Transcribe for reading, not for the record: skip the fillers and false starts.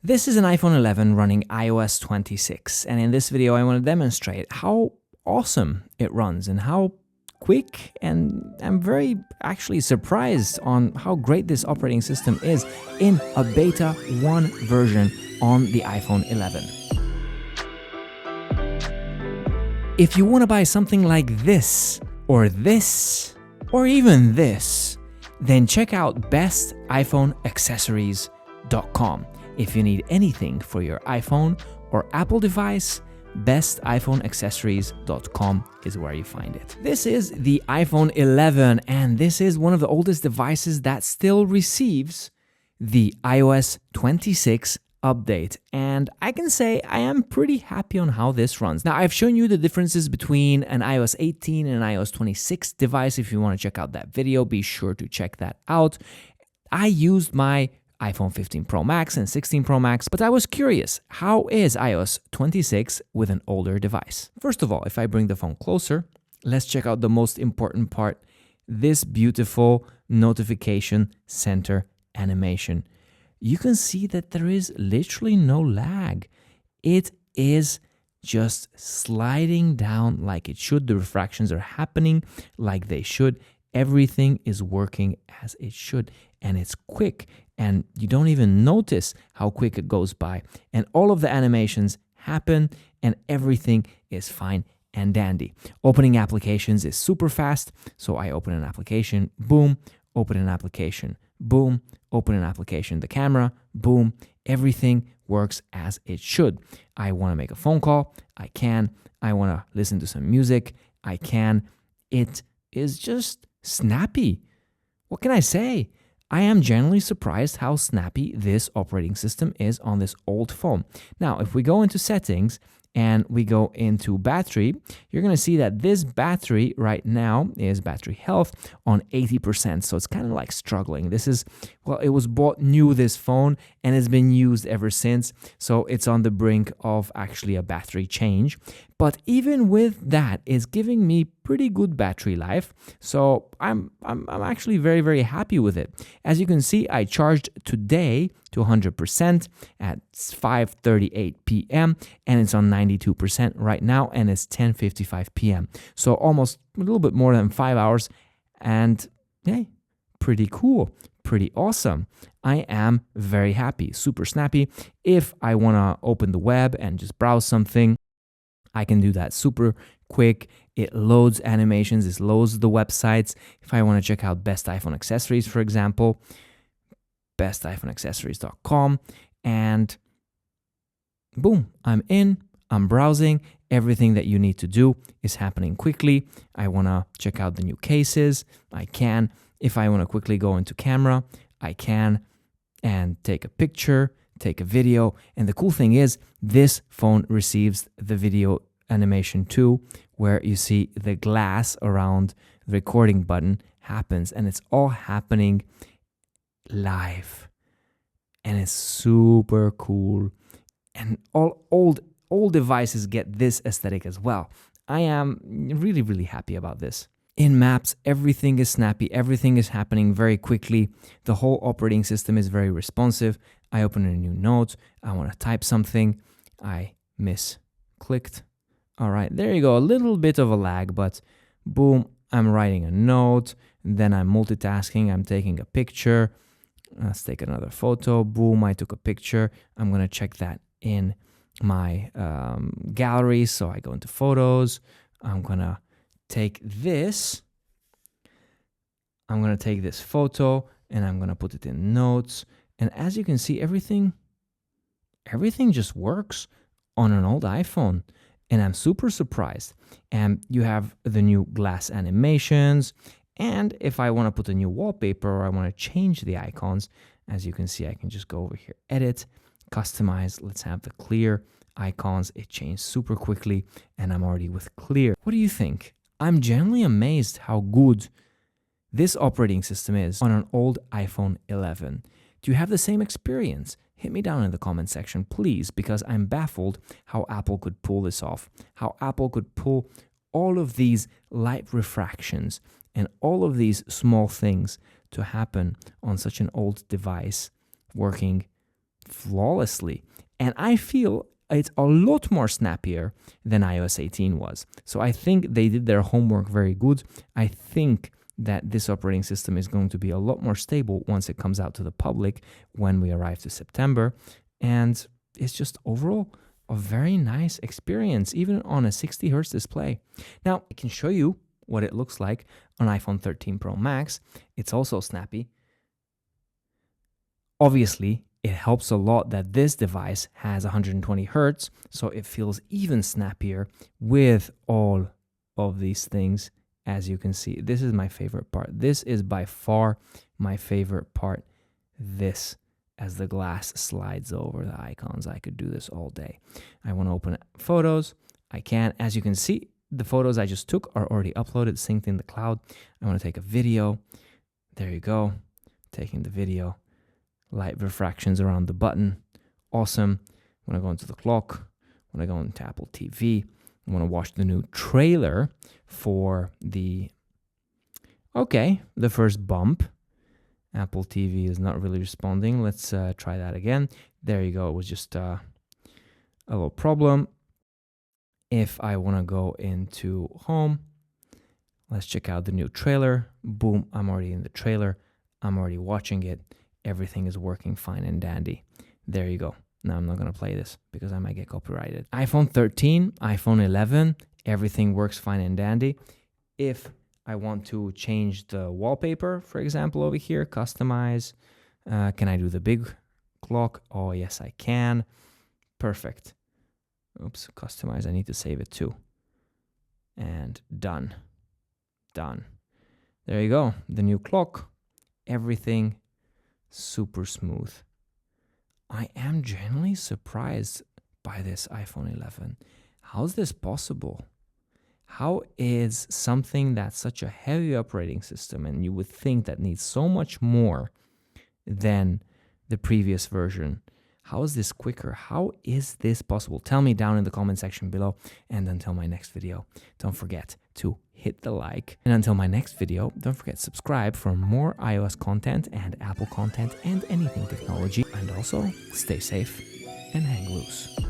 This is an iPhone 11 running iOS 26, and in this video I want to demonstrate how awesome it runs and how quick, and I'm very actually surprised on how great this operating system is in a beta 1 version on the iPhone 11. If you want to buy something like this, or even this, then check out bestiphoneaccessories.com. If you need anything for your iPhone or Apple device, bestiphoneaccessories.com is where you find it. This is the iPhone 11, and this is one of the oldest devices that still receives the iOS 26 update. And I can say I am pretty happy on how this runs. Now, I've shown you the differences between an iOS 18 and an iOS 26 device. If you want to check out that video, be sure to check that out. I used my iPhone 15 Pro Max and 16 Pro Max, but I was curious, how is iOS 26 with an older device? First of all, if I bring the phone closer, let's check out the most important part, this beautiful notification center animation. You can see that there is literally no lag. It is just sliding down like it should. The refractions are happening like they should. Everything is working as it should, and it's quick, and you don't even notice how quick it goes by. And all of the animations happen, and everything is fine and dandy. Opening applications is super fast, so I open an application, boom, open an application, boom, open an application, the camera, boom, everything works as it should. I want to make a phone call, I can. I want to listen to some music, I can. It is just snappy. What can I say? I am genuinely surprised how snappy this operating system is on this old phone. Now, if we go into settings and we go into battery, you're going to see that this battery right now is battery health on 80%. So it's kind of like struggling. This is, well, it was bought new, this phone, and it's been used ever since. So it's on the brink of actually a battery change. But even with that, it's giving me pretty good battery life. So I'm actually very, very happy with it. As you can see, I charged today to 100% at 5:38 p.m. and it's on 92% right now, and it's 10:55 p.m. So almost a little bit more than 5 hours, and hey, pretty cool, pretty awesome. I am very happy, super snappy. If I want to open the web and just browse something, I can do that super quick. It loads animations, it loads the websites. If I want to check out Best iPhone Accessories, for example, bestiphoneaccessories.com, and boom, I'm in, I'm browsing. Everything that you need to do is happening quickly. I want to check out the new cases, I can. If I want to quickly go into camera, I can, and take a picture, take a video. And the cool thing is, this phone receives the video animation too, where you see the glass around the recording button happens, and it's all happening live, and it's super cool. And all old devices get this aesthetic as well. I am really, really happy about this. In Maps, everything is snappy, everything is happening very quickly. The whole operating system is very responsive. I open a new note, I want to type something, I misclicked. All right, there you go, a little bit of a lag, but boom, I'm writing a note, then I'm multitasking, I'm taking a picture. Let's take another photo, boom, I took a picture. I'm gonna check that in my gallery, so I go into photos. I'm gonna take this photo and I'm gonna put it in notes. And as you can see, everything just works on an old iPhone, and I'm super surprised. And you have the new glass animations, and if I want to put a new wallpaper or I want to change the icons, as you can see, I can just go over here, edit, customize. Let's have the clear icons. It changed super quickly, and I'm already with clear. What do you think? I'm genuinely amazed how good this operating system is on an old iPhone 11. Do you have the same experience? Hit me down in the comment section, please, because I'm baffled how Apple could pull this off, how Apple could pull all of these light refractions and all of these small things to happen on such an old device working flawlessly. And I feel it's a lot more snappier than iOS 18 was. So I think they did their homework very good. I think that this operating system is going to be a lot more stable once it comes out to the public when we arrive to September. And it's just overall a very nice experience, even on a 60 hertz display. Now, I can show you what it looks like on iPhone 13 Pro Max. It's also snappy. Obviously, it helps a lot that this device has 120 hertz, so it feels even snappier with all of these things. As you can see, this is my favorite part. This is by far my favorite part. This, as the glass slides over the icons, I could do this all day. I want to open photos. I can. As you can see, the photos I just took are already uploaded, synced in the cloud. I want to take a video. There you go. Taking the video. Light refractions around the button. Awesome. When I go into the clock, when I go into Apple TV, I want to watch the new trailer for the first bump. Apple TV is not really responding. Let's try that again. There you go. It was just a little problem. If I want to go into home, let's check out the new trailer. Boom, I'm already in the trailer. I'm already watching it. Everything is working fine and dandy. There you go. Now I'm not going to play this because I might get copyrighted. iPhone 13, iPhone 11, everything works fine and dandy. If I want to change the wallpaper, for example, over here, customize, can I do the big clock? Oh, yes, I can. Perfect. Oops, customize. I need to save it too. And done. Done. There you go. The new clock. Everything super smooth. I am genuinely surprised by this iPhone 11. How's this possible? How is something that's such a heavy operating system and you would think that needs so much more than the previous version, how is this quicker? How is this possible? Tell me down in the comment section below. And until my next video, don't forget to hit the like. And until my next video, don't forget to subscribe for more iOS content and Apple content and anything technology. And also, stay safe and hang loose.